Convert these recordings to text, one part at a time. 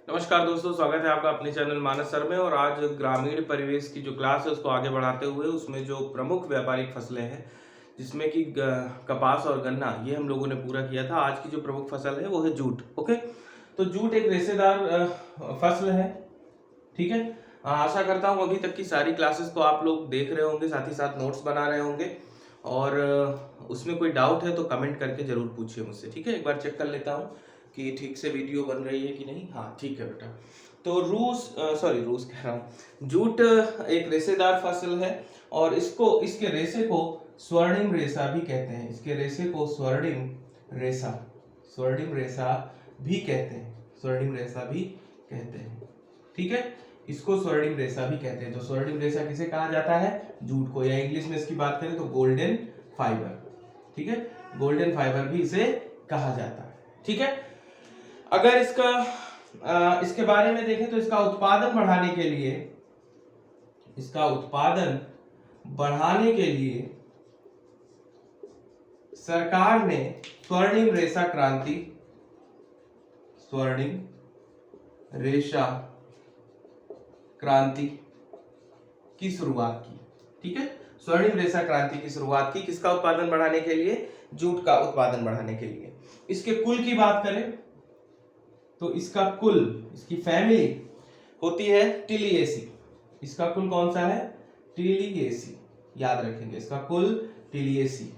नमस्कार दोस्तों, स्वागत है आपका अपने चैनल मानस सर में। और आज ग्रामीण परिवेश की जो क्लास है उसको आगे बढ़ाते हुए उसमें जो प्रमुख व्यापारिक फसलें हैं जिसमें कि कपास और गन्ना, ये हम लोगों ने पूरा किया था। आज की जो प्रमुख फसल है वो है जूट। ओके, तो जूट एक रेशेदार फसल है। ठीक है, आशा करता हूँ अभी तक की सारी क्लासेस को आप लोग देख रहे होंगे, साथ ही साथ नोट्स बना रहे होंगे। और उसमें कोई डाउट है तो कमेंट करके जरूर पूछिए मुझसे। ठीक है, एक बार चेक कर लेता हूँ कि ठीक से वीडियो बन रही है कि नहीं। हाँ ठीक है बेटा। तो रूस कह रहा हूँ, जूट एक रेशेदार फसल है और इसके रेशे को स्वर्णिम रेशा भी कहते हैं। इसके रेशे को स्वर्णिम रेशा भी कहते हैं। स्वर्णिम रेशा भी कहते हैं। ठीक है, इसको स्वर्णिम रेशा भी कहते हैं। तो स्वर्णिम रेशा किसे कहा जाता है? जूट को, या इंग्लिश में इसकी बात करें तो गोल्डन फाइबर। ठीक है, गोल्डन फाइबर भी इसे कहा जाता है। ठीक है, अगर इसके बारे में देखें तो इसका उत्पादन बढ़ाने के लिए सरकार ने स्वर्णिम रेशा क्रांति की शुरुआत की। ठीक है, स्वर्णिम रेशा क्रांति की शुरुआत की किसका उत्पादन बढ़ाने के लिए? जूट का उत्पादन बढ़ाने के लिए। इसके कुल की बात करें तो इसकी फैमिली होती है टिलिएसी। इसका कुल कौन सा है? टिलिएसी, याद रखेंगे, इसका कुल टिलिएसी।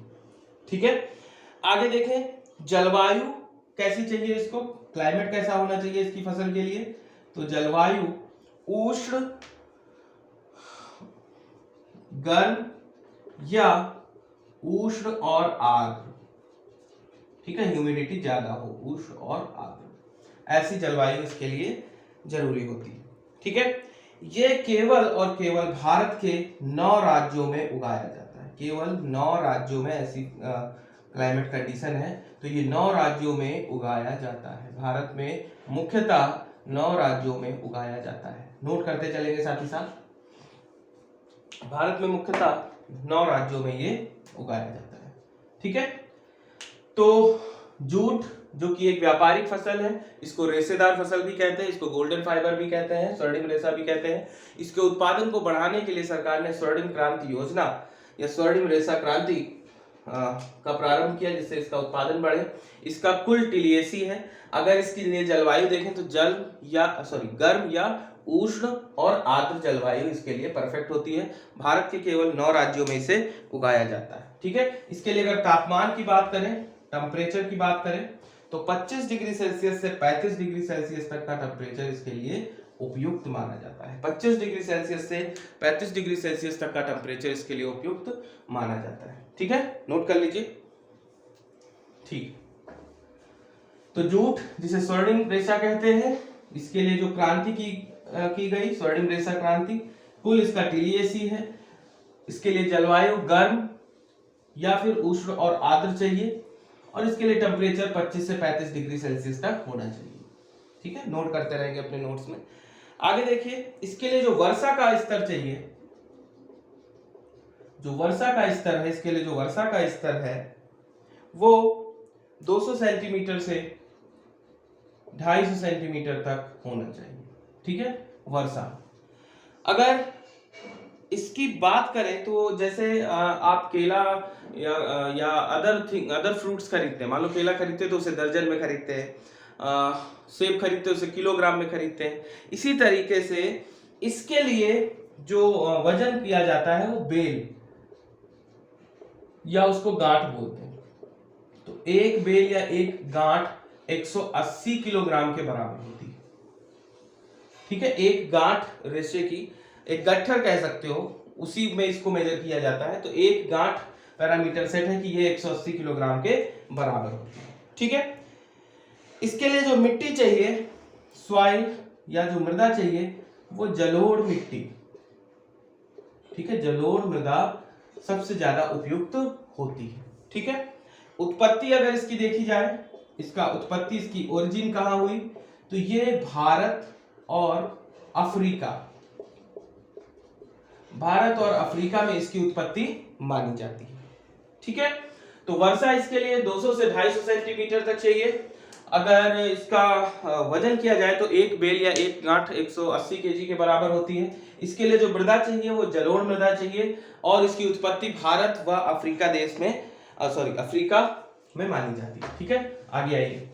ठीक है, आगे देखें, जलवायु कैसी चाहिए इसको, क्लाइमेट कैसा होना चाहिए इसकी फसल के लिए? तो जलवायु उष्ण, गर्म या उष्ण और आर्द्र। ठीक है, ह्यूमिडिटी ज्यादा हो, उष्ण और आर्द्र, ऐसी जलवायु इसके लिए जरूरी होती है। ठीक है, ये केवल और केवल भारत के 9 राज्यों में उगाया जाता है। केवल 9 राज्यों में ऐसी क्लाइमेट कंडीशन है, तो ये 9 राज्यों में उगाया जाता है। भारत में मुख्यतः 9 राज्यों में उगाया जाता है। नोट करते चलेंगे साथ ही साथ, भारत में मुख्यतः 9 राज्यों में ये उगाया जाता है। ठीक है, तो जूट जो कि एक व्यापारिक फसल है, इसको रेशेदार फसल भी कहते हैं, इसको गोल्डन फाइबर भी कहते हैं, स्वर्णिम रेशा भी कहते हैं। इसके उत्पादन को बढ़ाने के लिए सरकार ने स्वर्णिम क्रांति योजना या स्वर्णिम रेशा क्रांति का प्रारंभ किया, जिससे इसका उत्पादन बढ़े। इसका कुल टिलिएसी है। अगर इसके लिए जलवायु देखें तो गर्म या उष्ण और आर्द्र जलवायु इसके लिए परफेक्ट होती है। भारत के केवल 9 राज्यों में इसे उगाया जाता है। ठीक है, इसके लिए अगर तापमान की बात करें, टेम्परेचर की बात करें, तो 25 डिग्री सेल्सियस से 35 डिग्री सेल्सियस तक का टेम्परेचर इसके लिए उपयुक्त माना जाता है। 25 डिग्री सेल्सियस से 35 डिग्री सेल्सियस तक का टेम्परेचर इसके लिए उपयुक्त माना जाता है। ठीक है, नोट कर लीजिए। ठीक, तो जूट जिसे स्वर्णिम रेशा कहते हैं, इसके लिए जो क्रांति की गई, स्वर्णिम रेशा क्रांति, कुल इसका टिलिएसी है। इसके लिए जलवायु गर्म या फिर उष्ण और आर्द्र चाहिए, और इसके लिए टेम्परेचर 25 से 35 डिग्री सेल्सियस तक होना चाहिए। ठीक है, नोट करते रहेंगे अपने नोट्स में। आगे देखिए, इसके लिए जो वर्षा का स्तर चाहिए, इसके लिए जो वर्षा का स्तर है वो 200 सेंटीमीटर से 250 सेंटीमीटर तक होना चाहिए। ठीक है, वर्षा। अगर इसकी बात करें तो जैसे आप केला या अदर फ्रूट्स खरीदते हैं, मान लो केला खरीदते हैं तो उसे दर्जन में खरीदते हैं, सेब खरीदते हैं उसे किलोग्राम में खरीदते हैं। इसी तरीके से इसके लिए जो वजन किया जाता है वो बेल या उसको गांठ बोलते हैं। तो एक बेल या एक गांठ 180 किलोग्राम के बराबर होती है। ठीक है, एक गांठ रेशे की, एक गट्ठर कह सकते हो, उसी में इसको मेजर किया जाता है। तो एक गांठ पैरामीटर सेट है कि ये 180 किलोग्राम के बराबर होती है। ठीक है, इसके लिए जो मिट्टी चाहिए, सॉइल या जो मृदा चाहिए, वो जलोढ़ मिट्टी। ठीक है, जलोढ़ मृदा सबसे ज्यादा उपयुक्त होती है। ठीक है, उत्पत्ति अगर इसकी देखी जाए, इसकी ओरिजिन कहां हुई, तो ये भारत और अफ्रीका में इसकी उत्पत्ति मानी जाती है। ठीक है, तो वर्षा इसके लिए 200 से 250 सेंटीमीटर तक चाहिए। अगर इसका वजन किया जाए तो एक बेल या एक गांठ 180 केजी के बराबर होती है। इसके लिए जो मृदा चाहिए वो जलोढ़ मृदा चाहिए और इसकी उत्पत्ति भारत व अफ्रीका देश में अफ्रीका में मानी जाती है। ठीक है, आगे आइए।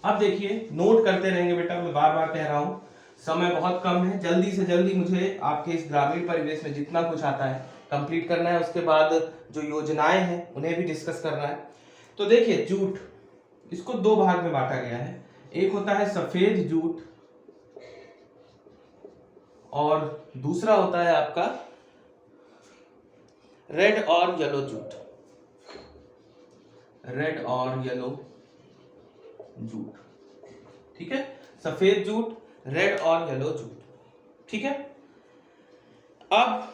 अब देखिए, नोट करते रहेंगे बेटा, मैं बार बार कह रहा हूं, समय बहुत कम है, जल्दी से जल्दी मुझे आपके इस ग्रामीण परिवेश में जितना कुछ आता है कंप्लीट करना है। उसके बाद जो योजनाएं हैं उन्हें भी डिस्कस करना है। तो देखिए, जूट, इसको दो भाग में बांटा गया है। एक होता है सफेद जूट और दूसरा होता है आपका रेड और येलो जूट। रेड और येलो जूट, ठीक है, सफेद जूट, रेड और येलो जूट। ठीक है, अब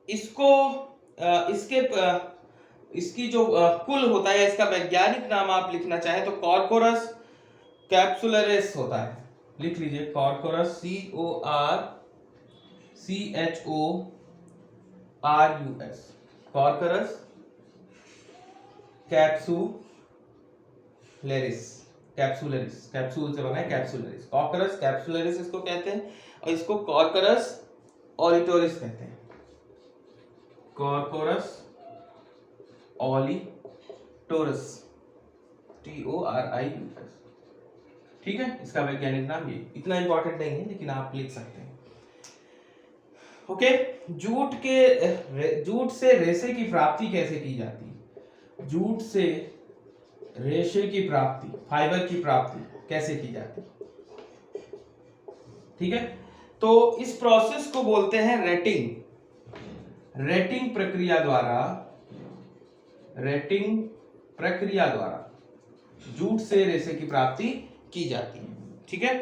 इसको इसकी जो कुल होता है, इसका वैज्ञानिक नाम आप लिखना चाहें तो कॉर्कोरस कैप्सुलरिस होता है। लिख लीजिए, Corchorus, CORCHORUS, Corchorus capsularis. Capsule से बना है, कैप्सुलरिस, कॉर्कोरस कैप्सुलरिस इसको कहते हैं, और इसको कॉर्कोरस ओलिटोरिस कहते हैं। Corchorus olitorius, TORIUS। ठीक है, इसका वैज्ञानिक नाम ये, इतना इंपॉर्टेंट नहीं है लेकिन आप लिख सकते हैं। ओके, जूट से रेशे की प्राप्ति कैसे की जाती है? जूट से रेशे की प्राप्ति, फाइबर की प्राप्ति कैसे की जाती है? ठीक है, तो इस प्रोसेस को बोलते हैं रेटिंग। रेटिंग प्रक्रिया द्वारा जूट से रेशे की प्राप्ति की जाती है। ठीक है,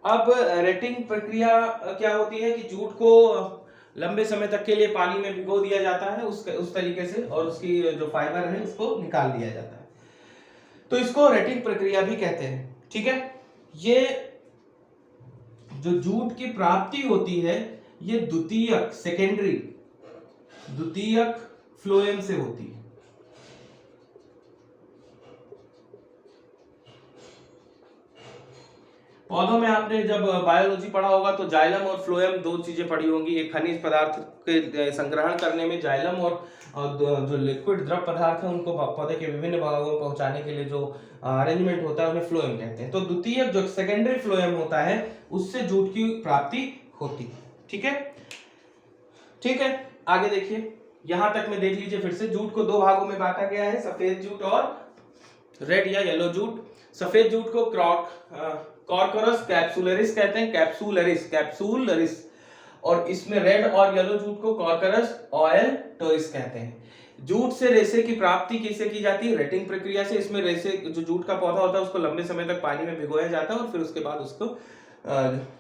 अब रेटिंग प्रक्रिया क्या होती है कि जूट को लंबे समय तक के लिए पानी में भिगो दिया जाता है उस तरीके से, और उसकी जो फाइबर है उसको निकाल दिया जाता है, तो इसको रेटिंग प्रक्रिया भी कहते हैं। ठीक है, ये जो जूट की प्राप्ति होती है ये द्वितीयक फ्लोएम से होती है। पौधों में आपने जब बायोलॉजी पढ़ा होगा तो जाइलम और फ्लोएम दो चीजें पढ़ी होंगी। एक खनिज पदार्थ के संग्रहण करने में जाइलम, और जो लिक्विड द्रव पदार्थ है उनको पौधे के विभिन्न भागों में पहुंचाने के लिए जो अरेंजमेंट होता है उन्हें फ्लोएम कहते हैं। तो द्वितीयक जो सेकेंडरी फ्लोएम होता है उससे जूट की प्राप्ति होती है। ठीक है, ठीक है, आगे देखिए, यहां तक में देख लीजिए फिर से। जूट को दो भागों में बांटा गया है, सफेद जूट और रेड या येलो जूट। सफेद जूट को कॉर्कोरस कैप्सुलरिस कहते हैं, कैप्सूलरिस, और इसमें रेड और येलो जूट को कॉर्कोरस ओलिटोरिस कहते हैं। जूट से रेशे की प्राप्ति कैसे की जाती है? रेटिंग प्रक्रिया से। इसमें रेशे, जो जूट का पौधा होता है उसको लंबे समय तक पानी में भिगोया जाता है और फिर उसके बाद उसको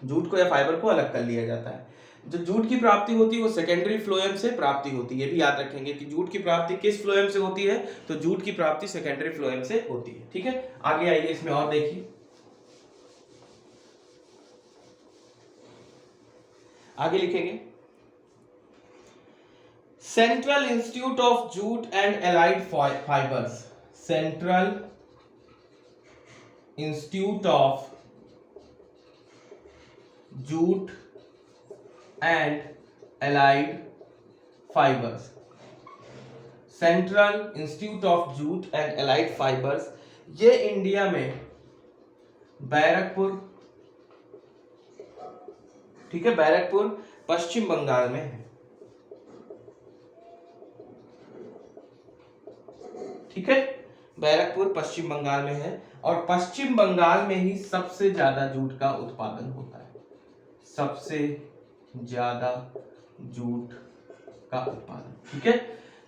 जूट को या फाइबर को अलग कर लिया जाता है। जो जूट की प्राप्ति होती है वो सेकेंडरी फ्लोएम से प्राप्ति होती है। ये भी याद रखेंगे कि जूट की प्राप्ति किस फ्लोएम से होती है, तो जूट की प्राप्ति सेकेंडरी फ्लोएम से होती है। ठीक है, आगे आइए, इसमें और देखिए, आगे लिखेंगे, central institute of jute and allied fibres. Central institute of jute and allied fibres. Central institute of jute and allied fibres, ये इंडिया में बैरकपुर, ठीक है, बैरकपुर पश्चिम बंगाल में है। ठीक है, बैरकपुर पश्चिम बंगाल में है, और पश्चिम बंगाल में ही सबसे ज्यादा जूट का उत्पादन होता है। सबसे ज्यादा जूट का उत्पादन। ठीक है,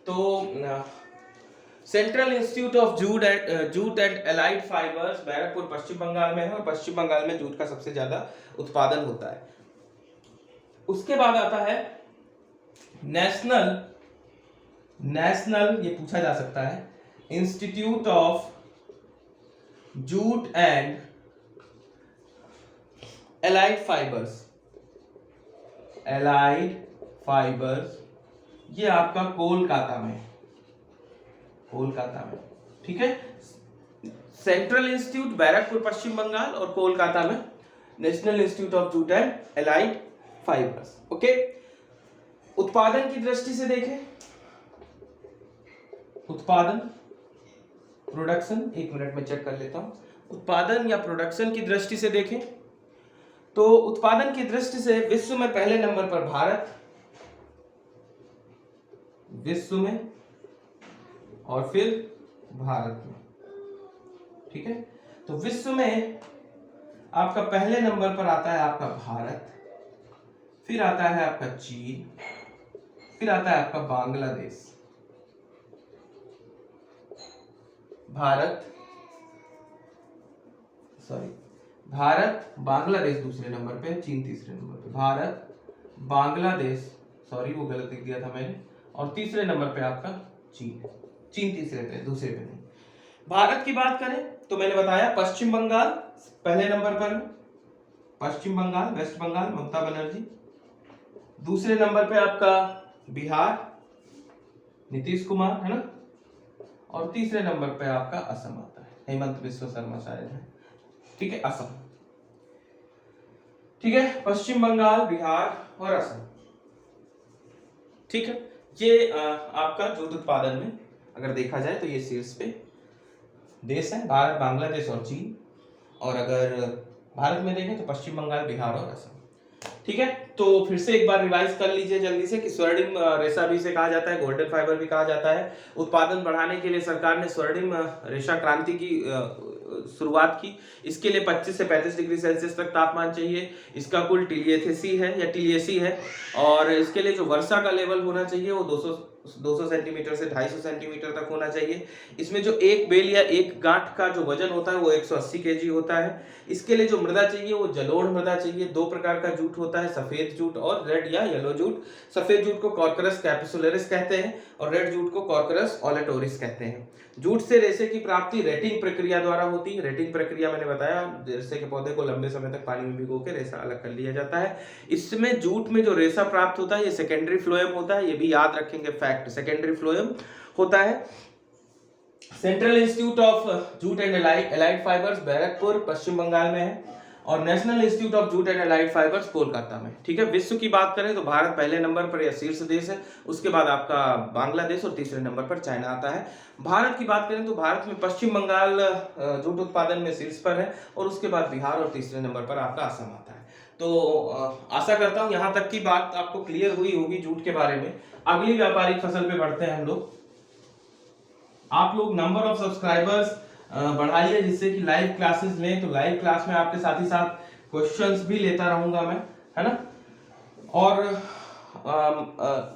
तो central institute of jute and allied fibres Barrackpore Paschim Bengal में है, और पश्चिम बंगाल में जूट का सबसे ज्यादा उत्पादन होता है। उसके बाद आता है नेशनल, ये पूछा जा सकता है, institute of jute and allied fibres, ये आपका कोलकाता में। ठीक है, सेंट्रल इंस्टीट्यूट बैरकपुर पश्चिम बंगाल, और कोलकाता में national institute of jute and allied fibres. Okay, उत्पादन की दृष्टि से देखें, उत्पादन प्रोडक्शन, एक मिनट में चेक कर लेता हूं, उत्पादन या प्रोडक्शन की दृष्टि से देखें तो उत्पादन की दृष्टि से विश्व में पहले नंबर पर भारत, विश्व में और फिर भारत में। ठीक है, तो विश्व में आपका पहले नंबर पर आता है आपका भारत, फिर आता है आपका चीन, फिर आता है आपका बांग्लादेश। भारत बांग्लादेश दूसरे नंबर पे, चीन तीसरे नंबर पे, भारत बांग्लादेश, सॉरी वो गलत लिख दिया था मैंने, और तीसरे नंबर पे आपका चीन, चीन तीसरे पे, दूसरे पे नहीं। भारत की बात करें तो मैंने बताया पश्चिम बंगाल पहले नंबर पर, पश्चिम बंगाल, वेस्ट बंगाल ममता बनर्जी, दूसरे नंबर पे आपका बिहार नीतीश कुमार है ना, और तीसरे नंबर पे आपका असम आता है, हेमंत बिस्वा शर्मा शायद है। ठीक है, असम। ठीक है, पश्चिम बंगाल, बिहार और असम। ठीक है, ये आपका जूट उत्पादन में अगर देखा जाए तो ये शीर्ष पे देश है, भारत बांग्लादेश और चीन, और अगर भारत में देखें तो पश्चिम बंगाल, बिहार और असम। ठीक है, तो फिर से एक बार रिवाइज कर लीजिए जल्दी से कि स्वर्णिम रेशा भी से कहा जाता है, गोल्डन फाइबर भी कहा जाता है। उत्पादन बढ़ाने के लिए सरकार ने स्वर्णिम रेशा क्रांति की शुरुआत की। इसके लिए 25 से 35 डिग्री सेल्सियस तक तापमान चाहिए। इसका कुल टिलियेसी है या टिलियेसी है, और इसके लिए जो वर्षा का लेवल होना चाहिए वो 200 सेंटीमीटर से 250 सेंटीमीटर तक होना चाहिए। इसमें जो एक बेल या एक गांठ का जो वजन होता है वो 180 केजी होता है। इसके लिए जो मृदा चाहिए वो जलोढ़ मृदा चाहिए। दो प्रकार का जूट होता है, सफेद जूट और रेड या येलो जूट। सफेद जूट को कॉर्कोरस कैपिसुलरिस कहते हैं और रेड जूट को कॉर्कोरस ओलेटोरिस कहते हैं। जूट से रेशे की प्राप्ति रेटिंग प्रक्रिया द्वारा होती है। रेटिंग प्रक्रिया मैंने बताया, रेशे के पौधे को लंबे समय तक पानी में भिगो के रेशा अलग कर लिया जाता है। इसमें जूट में जो रेशा प्राप्त होता है ये सेकेंडरी फ्लोएम होता है, ये भी याद रखेंगे फैक्ट, सेकेंडरी फ्लोएम होता है। Central institute of jute and allied fibres Barrackpore Paschim Bengal में है, और national institute of jute and allied fibres Kolkata में। ठीक है, विश्व की बात करें तो भारत पहले नंबर पर या शीर्ष देश है, उसके बाद आपका बांग्लादेश और तीसरे नंबर पर चाइना आता है। भारत की बात करें तो भारत में पश्चिम बंगाल जूट उत्पादन में शीर्ष पर है, और उसके बाद बिहार और तीसरे नंबर पर आपका असम आता है। तो आशा करता हूं यहां तक की बात आपको क्लियर हुई होगी जूट के बारे में। अगली व्यापारिक फसल पे बढ़ते हैं हम लोग। आप लोग नंबर ऑफ सब्सक्राइबर्स बढ़ाइए जिससे कि लाइव क्लासेस लें, तो लाइव क्लास में आपके साथ ही साथ क्वेश्चंस भी लेता रहूंगा मैं, है ना। और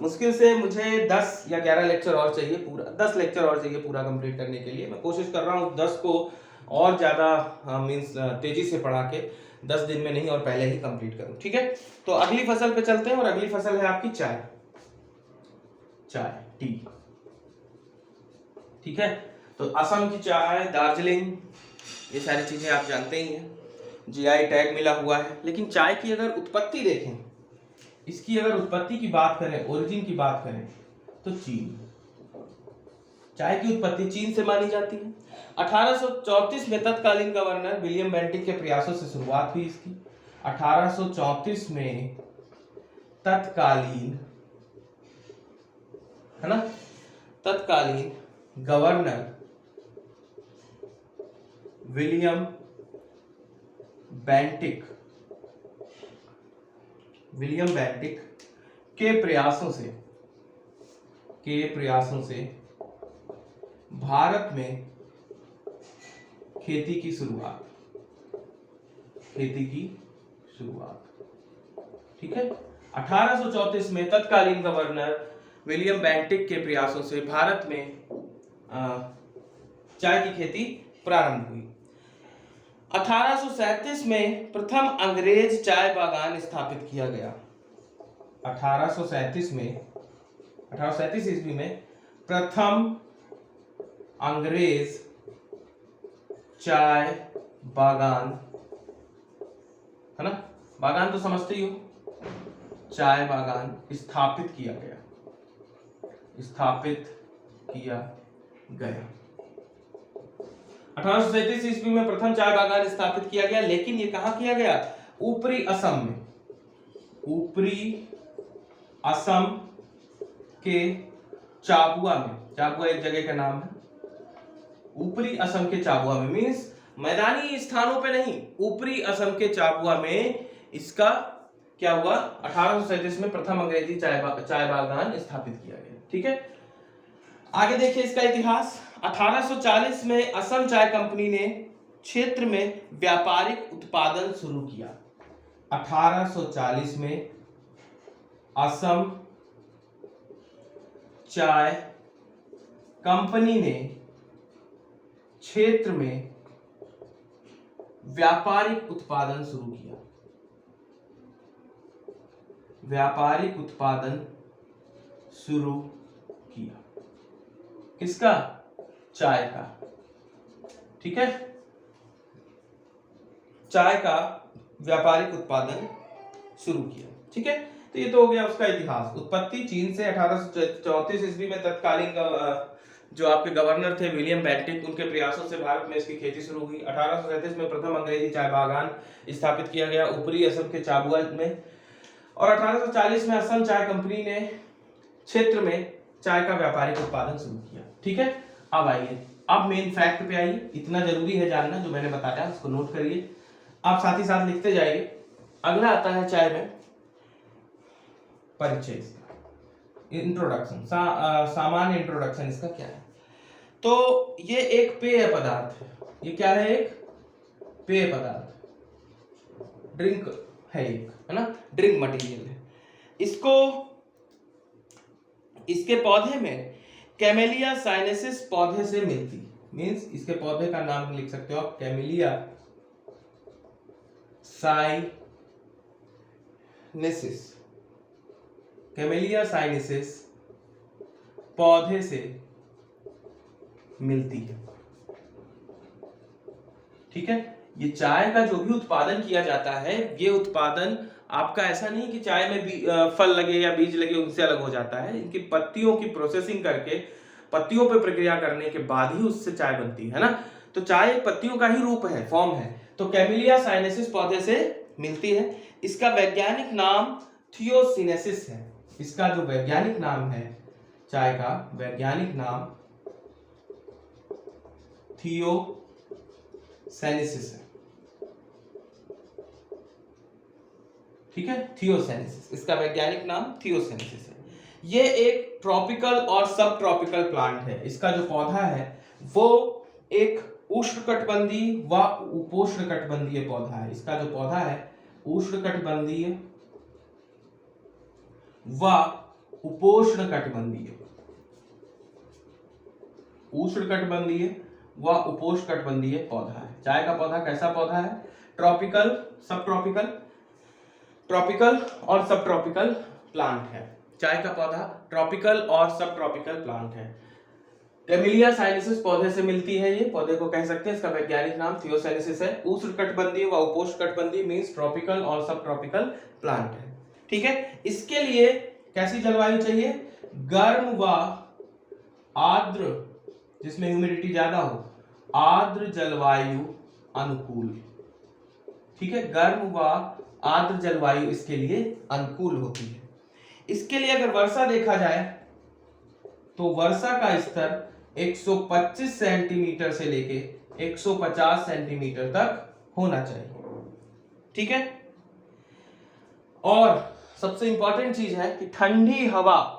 मुश्किल से मुझे 10 या 11 लेक्चर और चाहिए, पूरा 10 लेक्चर और चाहिए पूरा कंप्लीट करने के लिए। मैं कोशिश कर रहा हूँ 10 को और ज्यादा मींस तेजी से पढ़ा के 10 दिन में नहीं और पहले ही कंप्लीट करूं। ठीक है, तो अगली फसल पे चलते हैं, और अगली फसल है आपकी चाय, टी। ठीक है, तो असम की चाय, दार्जिलिंग, ये सारी चीजें आप जानते ही हैं, जीआई टैग मिला हुआ है। लेकिन चाय की अगर उत्पत्ति देखें, इसकी अगर उत्पत्ति की बात करें, ओरिजिन की बात करें, तो चीन, चाय की उत्पत्ति चीन से मानी जाती है। 1834 में तत्कालीन गवर्नर विलियम बेंटिक के प्रयासों से शुरुआत हुई इसकी। 1834 में तत्कालीन, है ना, तत्कालीन गवर्नर विलियम बेंटिक के प्रयासों से भारत में खेती की शुरुआत। ठीक है, 1834 में तत्कालीन गवर्नर विलियम बेंटिक के प्रयासों से भारत में चाय की खेती प्रारंभ हुई। 1837 में प्रथम अंग्रेज चाय बागान स्थापित किया गया। 1837 ईस्वी में प्रथम अंग्रेज चाय बागान, है ना, बागान तो समझते ही हो, चाय बागान स्थापित किया गया। 1837 ईस्वी में प्रथम चाय बागान स्थापित किया गया, लेकिन ये कहाँ किया गया? ऊपरी असम में, ऊपरी असम के चाबुआ में। चाबुआ एक जगह का नाम है। ऊपरी असम के चाबुआ में मीन्स मैदानी स्थानों पे नहीं, ऊपरी असम के चाबुआ में इसका क्या हुआ? 1837 में प्रथम अंग्रेजी चाय बागान स्थापित किया गया। ठीक है, आगे देखिए इसका इतिहास। 1840 में असम चाय कंपनी ने क्षेत्र में व्यापारिक उत्पादन शुरू किया। 1840 में असम चाय कंपनी ने क्षेत्र में व्यापारिक उत्पादन शुरू किया। व्यापारिक उत्पादन शुरू किया किसका? चाय का। ठीक है, चाय का व्यापारिक उत्पादन शुरू किया। ठीक है, तो ये तो हो गया उसका इतिहास। उत्पत्ति चीन से 1834 ईस्वी में तत्कालीन जो आपके गवर्नर थे विलियम बेंटिक, उनके प्रयासों से भारत में इसकी खेती शुरू हुई। 1837 में प्रथम अंग्रेजी चाय बागान स्थापित किया गया ऊपरी असम के चाबुआ में, और 1840 में असम चाय कंपनी ने क्षेत्र में चाय का व्यापारिक उत्पादन शुरू किया। ठीक है, अब आइए, अब मेन फैक्ट पे आइए। इतना जरूरी है जानना जो मैंने बताया, उसको नोट करिए, आप साथ ही साथ लिखते जाइए। अगला आता है चाय में परिचय, इंट्रोडक्शन, सामान्य इंट्रोडक्शन इसका क्या है। तो ये एक पेय पदार्थ है। ये क्या है? एक पेय पदार्थ, ड्रिंक है एक, है ना, ड्रिंक मटेरियल है। इसको, इसके पौधे में कैमेलिया साइनेसिस पौधे से मिलती, मींस इसके पौधे का नाम लिख सकते हो आप, कैमेलिया साइनेसिस। कैमेलिया साइनेसिस पौधे से मिलती है। ठीक है, ये चाय का जो भी उत्पादन किया जाता है, ये उत्पादन आपका ऐसा नहीं कि चाय में फल लगे या बीज लगे उनसे अलग हो जाता है। इनकी पत्तियों की प्रोसेसिंग करके, पत्तियों पे प्रक्रिया करने के बाद ही उससे चाय बनती है ना। तो चाय पत्तियों का ही रूप है, फॉर्म है। तो कैमेलिया साइनेसिस पौधे से मिलती है। इसका वैज्ञानिक नाम थियोसिनेसिस है। इसका जो वैज्ञानिक नाम है, चाय का वैज्ञानिक नाम थियोसेनेसिस है। ठीक है, थियोसेनेसिस, इसका वैज्ञानिक नाम थियोसेनेसिस है। ये एक ट्रॉपिकल और सब ट्रॉपिकल प्लांट है। इसका जो पौधा है वो एक उष्णकटिबंधीय व उपोष्णकटिबंधीय पौधा है। इसका जो पौधा है उष्णकटिबंधीय व उपोष्णकटिबंधीय, उष्णकटिबंधीय व उपोष्णकटिबंधीय पौधा है। चाय का पौधा कैसा पौधा है? ट्रॉपिकल, सब ट्रॉपिकल, ट्रॉपिकल और सब ट्रॉपिकल प्लांट है। चाय का पौधा ट्रॉपिकल और सब ट्रॉपिकल प्लांट है। कैमेलिया साइनेसिस पौधे से मिलती है। ये पौधे को कह सकते हैं, इसका वैज्ञानिक नाम थियोसेनेसिस है। उष्णकटिबंधीय व उपोष्णकटिबंधीय मींस ट्रॉपिकल और सब ट्रॉपिकल प्लांट है। ठीक है, इसके लिए कैसी जलवायु चाहिए? गर्म व आर्द्र, जिसमें ह्यूमिडिटी ज्यादा हो, आर्द्र जलवायु अनुकूल। ठीक है, गर्म व आर्द्र जलवायु इसके लिए अनुकूल होती है। इसके लिए अगर वर्षा देखा जाए तो वर्षा का स्तर 125 सेंटीमीटर से लेके 150 सेंटीमीटर तक होना चाहिए। ठीक है, और सबसे इंपॉर्टेंट चीज है कि ठंडी हवा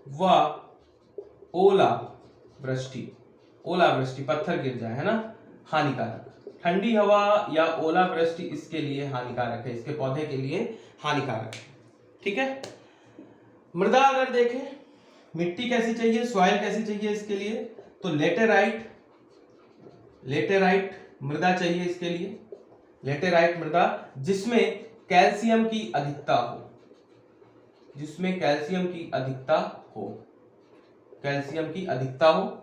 व ओलावृष्टि, पत्थर गिर जाए, है ना, हानिकारक। ठंडी हवा या ओलावृष्टि इसके लिए हानिकारक है, इसके पौधे के लिए हानिकारक है। ठीक है, मृदा अगर देखें, मिट्टी कैसी चाहिए, सॉइल कैसी चाहिए इसके लिए, तो लेटेराइट मृदा चाहिए इसके लिए। लेटेराइट मृदा जिसमें कैल्शियम की अधिकता हो, कैल्शियम की अधिकता हो,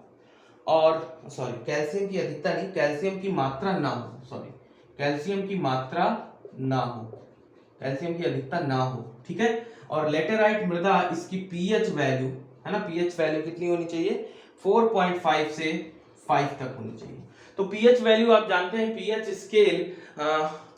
और कैल्शियम की अधिकता नहीं, कैल्शियम की मात्रा ना हो, कैल्शियम की अधिकता ना हो। ठीक है, और लेटेराइट मृदा इसकी पीएच वैल्यू है ना, पीएच वैल्यू कितनी होनी चाहिए, 4.5 से 5 तक होनी चाहिए। तो पीएच वैल्यू आप जानते हैं, पीएच स्केल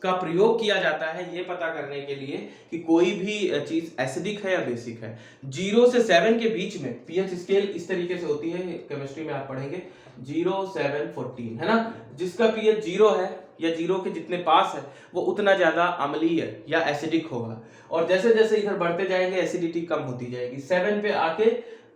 का प्रयोग किया जाता है ये पता करने के लिए कि कोई भी चीज एसिडिक है या बेसिक है। 0 से 7 के बीच में पीएच स्केल इस तरीके से होती है, केमिस्ट्री में आप पढ़ेंगे 0, 7, 14, है ना। जिसका पीएच 0 है या 0 के जितने पास है वो उतना ज्यादा अम्लीय या एसिडिक होगा, और जैसे जैसे इधर बढ़ते जाएंगे एसिडिटी कम होती जाएगी। 7 पे आके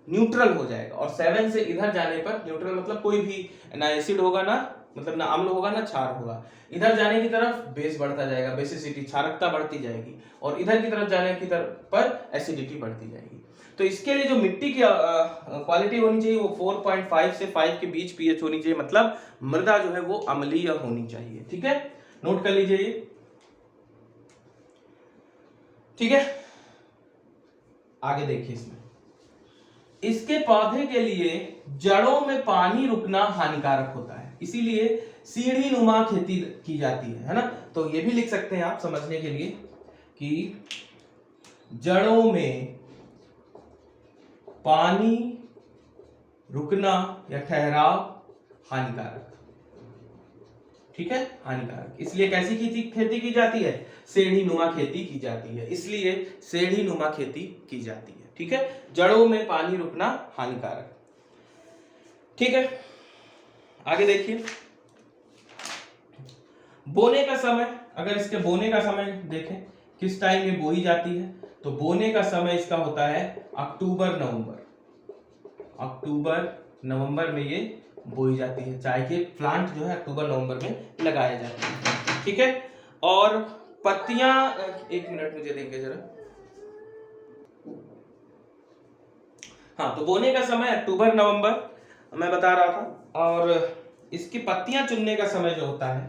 न्यूट्रल हो जाएगा, और 7 से इधर जाने पर, न्यूट्रल मतलब कोई भी ना एसिड होगा ना, मतलब ना अम्ल होगा ना क्षार होगा, इधर जाने की तरफ बेस बढ़ता जाएगा, बेसिसिटी क्षारकता बढ़ती जाएगी, और इधर की तरफ जाने की तरफ पर एसिडिटी बढ़ती जाएगी। तो इसके लिए जो मिट्टी की क्वालिटी होनी चाहिए वो 4.5 से 5 के बीच पीएच होनी चाहिए, मतलब मृदा जो है वो अम्लीय होनी चाहिए। ठीक है, नोट कर लीजिए ये। ठीक है, आगे देखिए इसमें, इसके पौधे के लिए जड़ों में पानी रुकना हानिकारक होता है, इसीलिए सीढ़ी नुमा खेती की जाती है ना। तो ये भी लिख सकते हैं आप समझने के लिए कि जड़ों में पानी रुकना या ठहराव हानिकारक, ठीक है, हानिकारक। इसलिए कैसी खेती की जाती है, सीढ़ी नुमा खेती की जाती है, इसलिए सीढ़ी नुमा खेती की जाती है। ठीक है, जड़ों में पानी रुकना हानिकारक। ठीक है, आगे देखिए, बोने का समय, अगर इसके बोने का समय देखें किस टाइम में बोई जाती है, तो बोने का समय इसका होता है अक्टूबर नवंबर, अक्टूबर नवंबर में ये बोई जाती है। चाय के प्लांट जो है अक्टूबर नवंबर में लगाए जाते हैं। ठीक है, और पत्तियां, एक मिनट मुझे देंगे जरा, हाँ, तो बोने का समय अक्टूबर नवंबर मैं बता रहा था, और इसकी पत्तियां चुनने का समय जो होता है,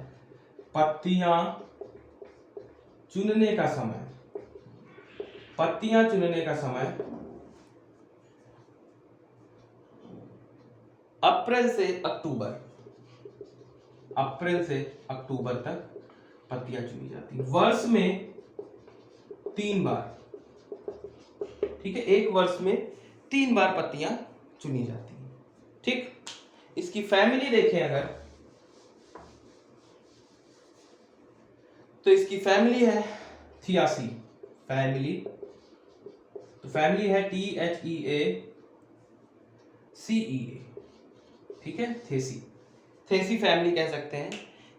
पत्तियां चुनने का समय, पत्तियां चुनने का समय अप्रैल से अक्टूबर, अप्रैल से अक्टूबर तक पत्तियां चुनी जाती है, वर्ष में 3 बार। ठीक है, एक वर्ष में 3 बार पत्तियां चुनी जाती हैं। ठीक, इसकी फैमिली देखें अगर, तो इसकी फैमिली है थियासी, फैमिली, तो फैमिली है THEACEA, ठीक है, थेसी, थेसी फैमिली कह सकते हैं।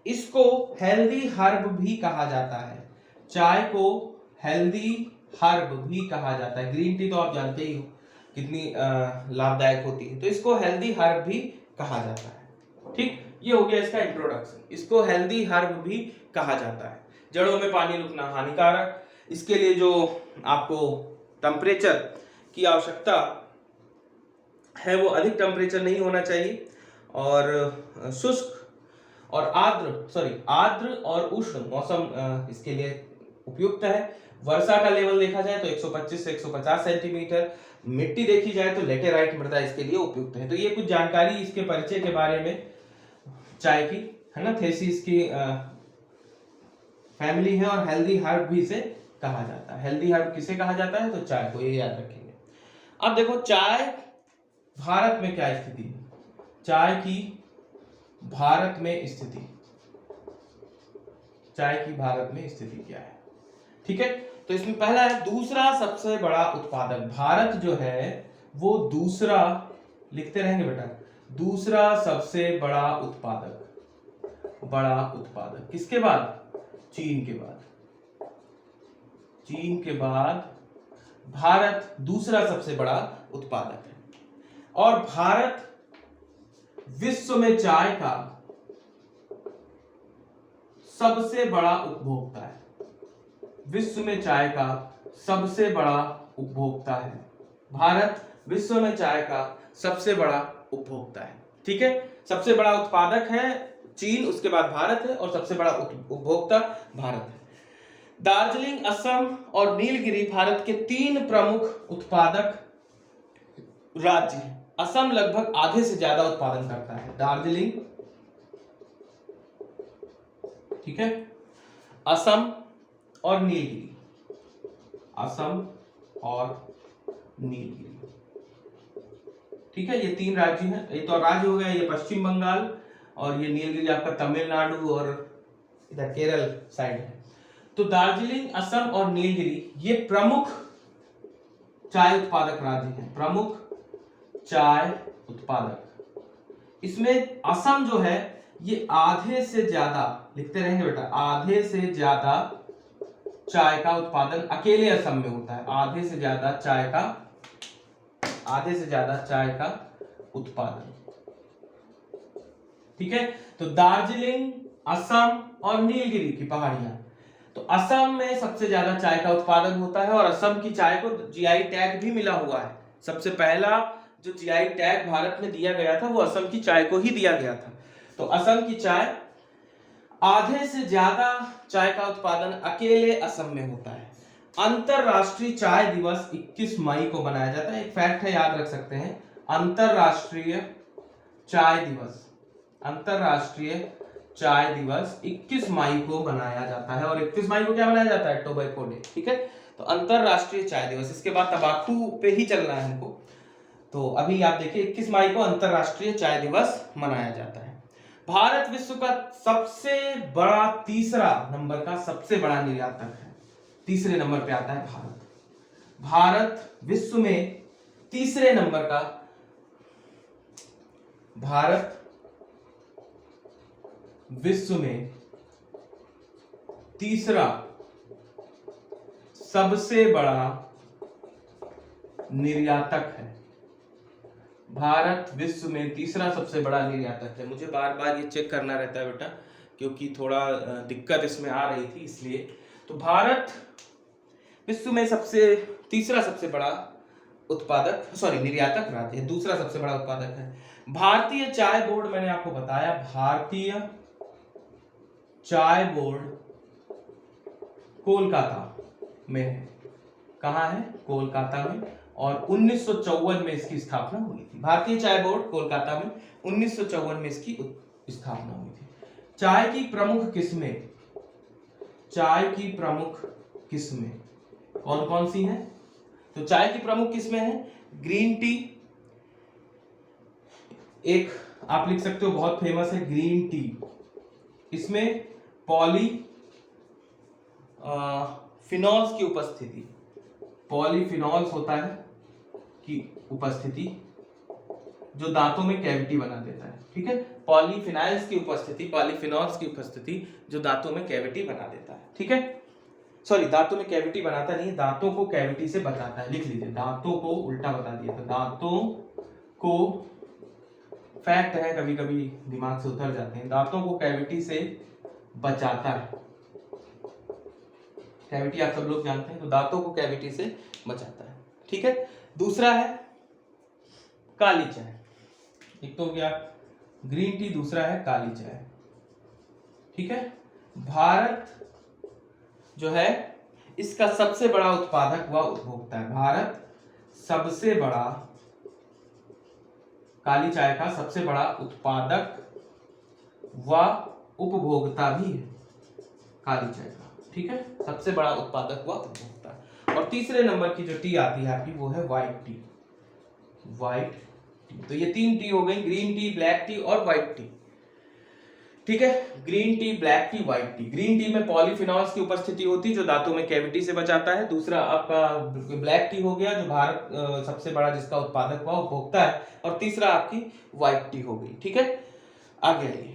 इसको हेल्दी हर्ब भी कहा जाता है, चाय को हेल्दी हर्ब भी कहा जाता है। ग्रीन टी तो आप जानते ही हो कितनी लाभदायक होती है, तो इसको हेल्दी हर्ब भी कहा जाता है। ठीक, ये हो गया इसका इंट्रोडक्शन, इसको हेल्दी हर्ब भी कहा जाता है। जड़ों में पानी रुकना हानिकारक, इसके लिए जो आपको टेम्परेचर की आवश्यकता है वो अधिक टेम्परेचर नहीं होना चाहिए, और शुष्क और आर्द्र और उष्ण मौसम इसके लिए उपयुक्त है। वर्षा का लेवल देखा जाए तो 125 से 150 सेंटीमीटर, मिट्टी देखी जाए तो लेटेराइट मृदा इसके लिए उपयुक्त है। तो ये कुछ जानकारी इसके परिचय के बारे में चाय की, है ना। थेसिस की फैमिली है, और हेल्दी हर्ब भी इसे कहा जाता है। हेल्दी हर्ब किसे कहा जाता है, तो चाय को, ये याद रखेंगे। अब देखो चाय भारत में क्या स्थिति है, चाय की भारत में स्थिति, चाय की भारत में स्थिति क्या है। ठीक है, तो इसमें पहला है दूसरा सबसे बड़ा उत्पादक। भारत जो है वो दूसरा, लिखते रहेंगे बेटा, दूसरा सबसे बड़ा उत्पादक, बड़ा उत्पादक किसके बाद, चीन के बाद, चीन के बाद भारत दूसरा सबसे बड़ा उत्पादक है। और भारत विश्व में चाय का सबसे बड़ा उपभोक्ता है, विश्व में चाय का सबसे बड़ा उपभोक्ता है। भारत विश्व में चाय का सबसे बड़ा उपभोक्ता है। ठीक है, सबसे बड़ा उत्पादक है चीन, उसके बाद भारत है, और सबसे बड़ा उपभोक्ता भारत है। दार्जिलिंग, असम और नीलगिरी भारत के 3 प्रमुख उत्पादक राज्य हैं। असम लगभग आधे से ज्यादा उत्पादन करता है, दार्जिलिंग, ठीक है, असम और नीलगिरी, असम और नीलगिरी, ठीक है, ये 3 राज्य हैं। ये तो राज्य हो गया, ये पश्चिम बंगाल और ये नीलगिरी आपका तमिलनाडु और इधर केरल साइड है। तो दार्जिलिंग, असम और नीलगिरी ये प्रमुख चाय उत्पादक राज्य हैं, प्रमुख चाय उत्पादक। इसमें असम जो है ये आधे से ज्यादा, लिखते रहेंगे बेटा, आधे से ज्यादा चाय का उत्पादन अकेले असम में होता है। आधे से ज्यादा चाय का उत्पादन। ठीक है, तो दार्जिलिंग, असम और नीलगिरी की पहाड़ियां, तो असम में सबसे ज्यादा चाय का उत्पादन होता है और असम की चाय को जीआई टैग भी मिला हुआ है। सबसे पहला जो जीआई टैग भारत में दिया गया था वो असम की चाय को ही दिया गया था। तो असम की चाय, आधे से ज्यादा चाय का उत्पादन अकेले असम में होता है। अंतरराष्ट्रीय चाय दिवस 21 मई को मनाया जाता है। एक फैक्ट है, याद रख सकते हैं, अंतरराष्ट्रीय चाय दिवस, अंतरराष्ट्रीय चाय दिवस 21 मई को मनाया जाता है। और 21 मई को क्या मनाया जाता है? Tobacco day. ठीक है, तो अंतरराष्ट्रीय चाय दिवस। इसके बाद तंबाकू पे ही चलना है हमको। तो अभी आप देखिए 21 मई को अंतरराष्ट्रीय चाय दिवस मनाया जाता है। भारत विश्व का सबसे बड़ा, तीसरा नंबर का सबसे बड़ा निर्यातक है। तीसरे नंबर पे आता है भारत। भारत विश्व में तीसरे नंबर का, भारत विश्व में तीसरा सबसे बड़ा निर्यातक है। भारत विश्व में तीसरा सबसे बड़ा निर्यातक है। मुझे बार बार ये चेक करना रहता है बेटा, क्योंकि थोड़ा दिक्कत इसमें आ रही थी इसलिए। तो भारत विश्व में तीसरा सबसे बड़ा उत्पादक, निर्यातक राज्य है, दूसरा सबसे बड़ा उत्पादक है। भारतीय चाय बोर्ड, मैंने आपको बताया, भारतीय चाय बोर्ड कोलकाता में है। कहाँ है? कोलकाता में। और 1954 में इसकी स्थापना हुई थी। भारतीय चाय बोर्ड कोलकाता में 1954 में इसकी स्थापना हुई थी। चाय की प्रमुख किस्में, चाय की प्रमुख किस्में कौन कौन सी हैं? तो चाय की प्रमुख किस्में हैं ग्रीन टी, एक आप लिख सकते हो बहुत फेमस है ग्रीन टी। इसमें पॉलीफिनॉल्स की उपस्थिति, पॉलीफिनॉल्स होता है की उपस्थिति जो दांतों में कैविटी बना देता है। ठीक है, पॉलीफिनाइल्स की उपस्थिति, पॉलीफिनॉल्स की उपस्थिति जो दांतों में कैविटी बना देता है। ठीक है, दांतों में कैविटी बनाता नहीं, दांतों को कैविटी से बचाता है। लिख लीजिए, दांतों को उल्टा बता दिया, तो दांतों को, फैक्ट है कभी कभी दिमाग से उतर जाते हैं, दांतों को कैविटी से बचाता है। कैविटी आप सब लोग जानते हैं, तो दांतों को कैविटी से बचाता है। ठीक है, दूसरा है काली चाय। एक तो हो गया ग्रीन टी, दूसरा है काली चाय। ठीक है, भारत जो है इसका सबसे बड़ा उत्पादक व उपभोक्ता है। भारत सबसे बड़ा, काली चाय का सबसे बड़ा उत्पादक व उपभोक्ता भी है काली चाय का। ठीक है, सबसे बड़ा उत्पादक व उपभोक्ता। और तीसरे नंबर की जो टी आती है आपकी वो है व्हाइट टी। व्हाइट टी, तो ये 3 टी हो गई, ग्रीन टी, ब्लैक टी और व्हाइट टी। ठीक है, green tea, black T, white T. Green tea में पॉलीफिनॉल्स की उपस्थिति होती है जो दांतों में कैविटी से बचाता है। दूसरा आपका ब्लैक टी हो गया जो भारत सबसे बड़ा जिसका उत्पादक व उपभोक्ता है। और तीसरा आपकी व्हाइट टी हो गई। ठीक है, आगे आइए।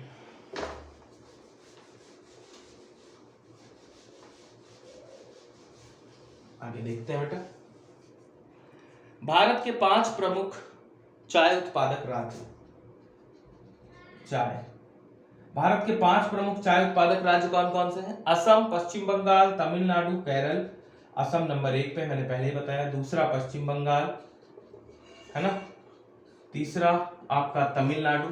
आगे देखते हैं बेटा, भारत के 5 प्रमुख चाय उत्पादक राज्य। चाय, भारत के 5 प्रमुख चाय उत्पादक राज्य कौन कौन से हैं? असम, पश्चिम बंगाल, तमिलनाडु, केरल। असम नंबर 1 पे, मैंने पहले ही बताया। दूसरा पश्चिम बंगाल है ना, तीसरा आपका तमिलनाडु,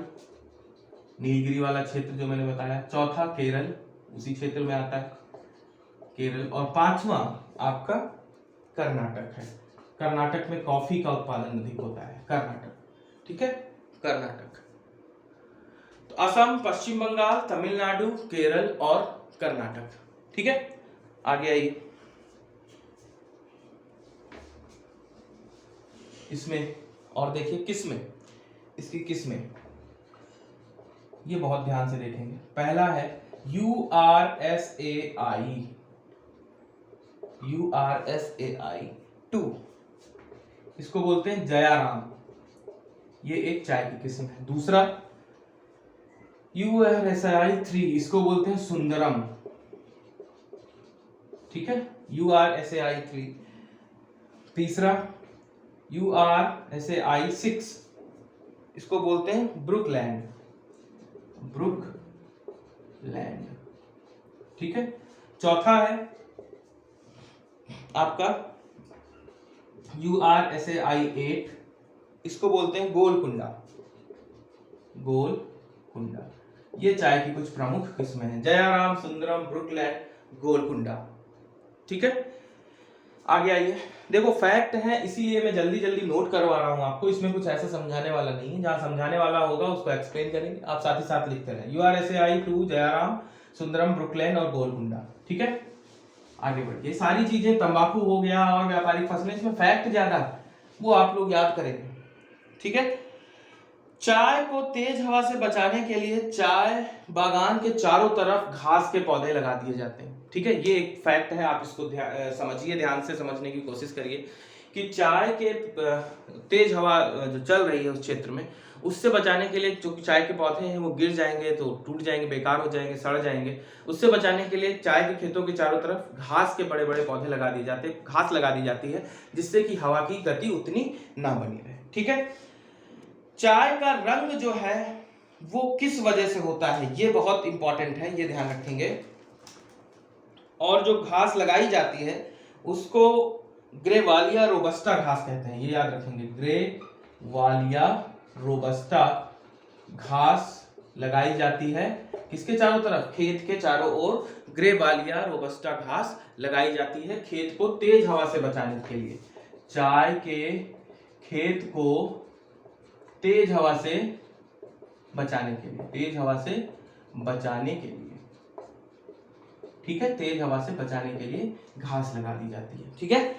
नीलगिरी वाला क्षेत्र जो मैंने बताया। चौथा केरल, उसी क्षेत्र में आता है केरल। और 5वां आपका कर्नाटक है। कर्नाटक में कॉफी का उत्पादन अधिक होता है, कर्नाटक। ठीक है, कर्नाटक। तो असम, पश्चिम बंगाल, तमिलनाडु, केरल और कर्नाटक। ठीक है, आगे आइए। इसमें और देखिए किसमें, इसकी किस्में, ये बहुत ध्यान से देखेंगे। पहला है URSAI, URSAI 2, इसको बोलते हैं जयाराम, ये एक चाय की किस्म है। दूसरा URSAI 3, इसको बोलते हैं सुंदरम, ठीक है, URSAI 3। तीसरा URSAI 6, इसको बोलते हैं ब्रुकलैंड, ब्रुकलैंड, ठीक है। चौथा है आपका URSAI 8, इसको बोलते हैं गोलकुंडा, गोलकुंडा। ये चाय की कुछ प्रमुख किस्में हैं, जयाराम, सुंदरम, ब्रुकलैंड, गोलकुंडा, ठीक है। आगे आइए, देखो फैक्ट है इसीलिए मैं जल्दी जल्दी नोट करवा रहा हूं आपको, इसमें कुछ ऐसा समझाने वाला नहीं है, जहां समझाने वाला होगा उसको एक्सप्लेन करेंगे, आप साथ ही साथ लिखते रहें। URSAI 2, जयाराम, सुंदरम, ब्रुकलैंड और गोलकुंडा, ठीक है। आगे बढ़िए, सारी चीजें, तंबाकू हो गया और व्यापारिक फसलें, इसमें फैक्ट ज्यादा वो आप लोग याद करेंगे, ठीक है। चाय को तेज हवा से बचाने के लिए चाय बागान के चारों तरफ घास के पौधे लगा दिए जाते हैं, ठीक है। ये एक फैक्ट है, आप इसको समझिए, ध्यान से समझने की कोशिश करिए कि चाय के तेज हवा जो चल रही है उस क्षेत्र में, उससे बचाने के लिए जो चाय के पौधे हैं वो गिर जाएंगे तो टूट जाएंगे, बेकार हो जाएंगे, सड़ जाएंगे। उससे बचाने के लिए चाय के खेतों के चारों तरफ घास के बड़े बड़े पौधे लगा दिए जाते हैं, घास लगा दी जाती है, जिससे कि हवा की गति उतनी ना बनी रहे, ठीक है। चाय का रंग जो है वो किस वजह से होता है, ये बहुत इंपॉर्टेंट है, ये ध्यान रखेंगे। और जो घास लगाई जाती है उसको ग्रेवालिया रोबस्टा घास कहते हैं, ये याद रखेंगे, ग्रेवालिया रोबस्टा घास लगाई जाती है किसके चारों तरफ, खेत के चारों ओर ग्रेवालिया रोबस्टा घास लगाई जाती है, खेत को तेज हवा से बचाने के लिए, चाय के खेत को तेज हवा से बचाने के लिए, तेज हवा से बचाने के लिए, ठीक है, तेज हवा से बचाने के लिए घास लगा दी जाती है, ठीक है,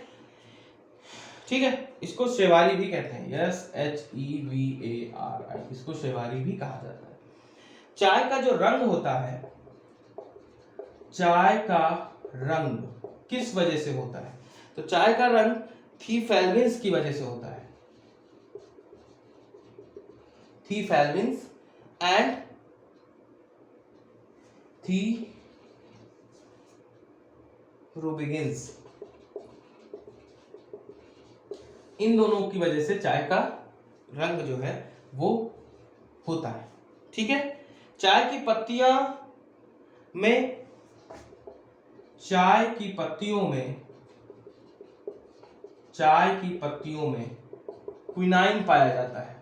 ठीक है। इसको शेवारी भी कहते हैं, SHEVARI, इसको शेवारी भी कहा जाता है। चाय का जो रंग होता है, चाय का रंग किस वजह से होता है, तो चाय का रंग थीफेल्विन्स की वजह से होता है, थीफेल्विन्स एंड थीरोबिगिन्स, इन दोनों की वजह से चाय का रंग जो है वो होता है, ठीक है। चाय की पत्तियों में क्विनाइन पाया जाता है,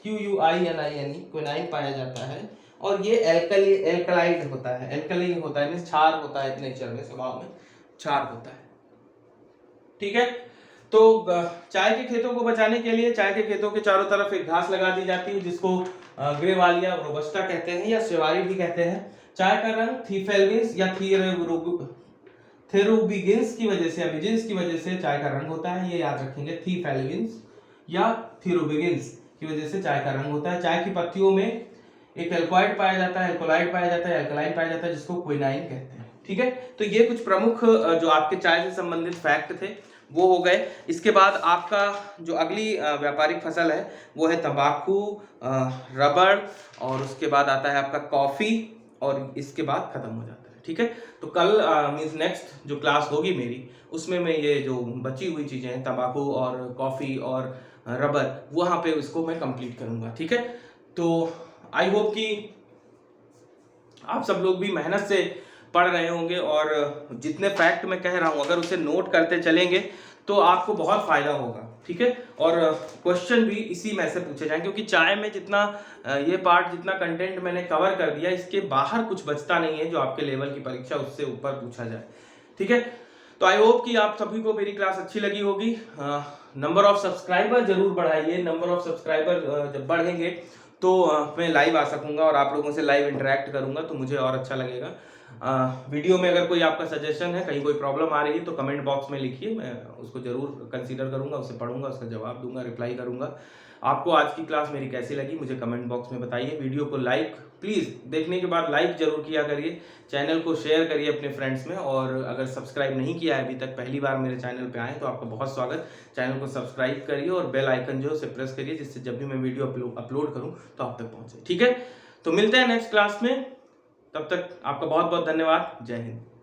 QUININE, क्विनाइन पाया जाता है, और ये एल्कलाइड होता है, एल्कलाइन होता है, मींस क्षार होता है, नेचर में, स्वभाव में क्षार होता है, ठीक है। तो चाय के खेतों को बचाने के लिए चाय के खेतों के चारों तरफ एक घास लगा दी जाती है, जिसको ग्रेवालिया रोबस्टा कहते हैं या शेवारी भी कहते हैं। चाय का रंग थीफेल्विन्स या थेरोबिगिन्स की वजह से या बिजिन्स की वजह से चाय का रंग होता है, ये याद रखेंगे, थीफेल्विन्स या थेरोबिगिन्स की वजह से चाय का रंग होता है। चाय की पत्तियों में एक एल्कोलाइड पाया जाता है, एल्कलाइन पाया जाता है, जिसको क्विनाइन कहते हैं, ठीक है। तो ये कुछ प्रमुख जो आपके चाय से संबंधित फैक्ट थे वो हो गए। इसके बाद आपका जो अगली व्यापारिक फसल है वो है तंबाकू, रबड़, और उसके बाद आता है आपका कॉफी, और इसके बाद खत्म हो जाता है, ठीक है। तो कल मींस नेक्स्ट जो क्लास होगी मेरी, उसमें मैं ये जो बची हुई चीजें हैं, तंबाकू और कॉफी और रबड़, वहां पे इसको मैं कंप्लीट करूंगा, ठीक है। तो आई होप कि आप सब लोग भी मेहनत से पढ़ रहे होंगे, और जितने फैक्ट मैं कह रहा हूं अगर उसे नोट करते चलेंगे तो आपको बहुत फायदा होगा, ठीक है। और क्वेश्चन भी इसी में से पूछे जाएंगे, क्योंकि चाय में जितना ये पार्ट, जितना कंटेंट मैंने कवर कर दिया, इसके बाहर कुछ बचता नहीं है जो आपके लेवल की परीक्षा उससे ऊपर पूछा जाए, ठीक है। तो आई होप कि आप सभी को मेरी क्लास अच्छी लगी होगी। नंबर ऑफ सब्सक्राइबर जरूर बढ़ाइए, नंबर ऑफ सब्सक्राइबर जब बढ़ेंगे तो मैं लाइव आ सकूंगा और आप लोगों से लाइव इंटरेक्ट करूंगा, तो मुझे और अच्छा लगेगा। वीडियो में अगर कोई आपका सजेशन है, कहीं कोई प्रॉब्लम आ रही है, तो कमेंट बॉक्स में लिखिए, मैं उसको जरूर कंसीडर करूंगा, उसे पढ़ूंगा, उसका जवाब दूंगा, रिप्लाई करूंगा। आपको आज की क्लास मेरी कैसी लगी मुझे कमेंट बॉक्स में बताइए। वीडियो को लाइक प्लीज़ देखने के बाद लाइक जरूर किया करिए, चैनल को शेयर करिए अपने फ्रेंड्स में, और अगर सब्सक्राइब नहीं किया है अभी तक, पहली बार मेरे चैनल पे आए तो आपका बहुत स्वागत। चैनल को सब्सक्राइब करिए और बेल आइकन जो है उसे प्रेस करिए, जिससे जब भी मैं वीडियो अपलोड करूँ तो आप तक पहुँचे। ठीक है, तो मिलते हैं नेक्स्ट क्लास में, तब तक आपका बहुत बहुत धन्यवाद। जय हिंद।